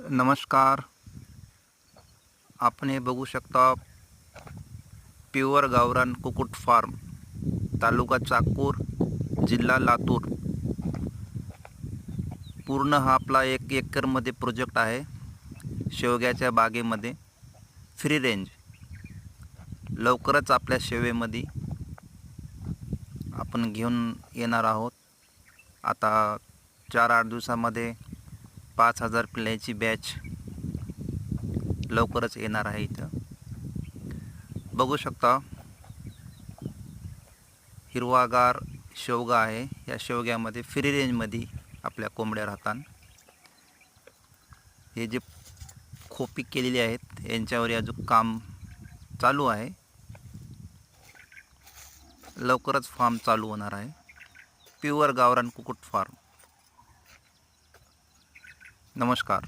नमस्कार. आपण हे बघू शकता प्युअर गावरान कुक्कुट फार्म, तालुका चाकूर, जिल्हा लातूर. पूर्ण हा आपला 1 एकरमध्ये प्रोजेक्ट आहे. शेवग्याच्या बागेमध्ये फ्री रेंज. लवकरच आपल्या शेवेमध्ये आपण घेऊन येणार आहोत. आता 4-8 दिवसामध्ये 5,000 पिल्लाची बॅच लवकरच येणार आहे. इथं बघू शकता हिरवागार शेवगा आहे. या शेवग्यामध्ये फ्री रेंजमध्ये आपल्या कोंबड्या राहतात. हे जे खोपी केलेली आहेत यांच्यावर अजून काम चालू आहे. लवकरच फार्म चालू होणार आहे. प्युअर गावरान कुक्कुट फार्म. नमस्कार.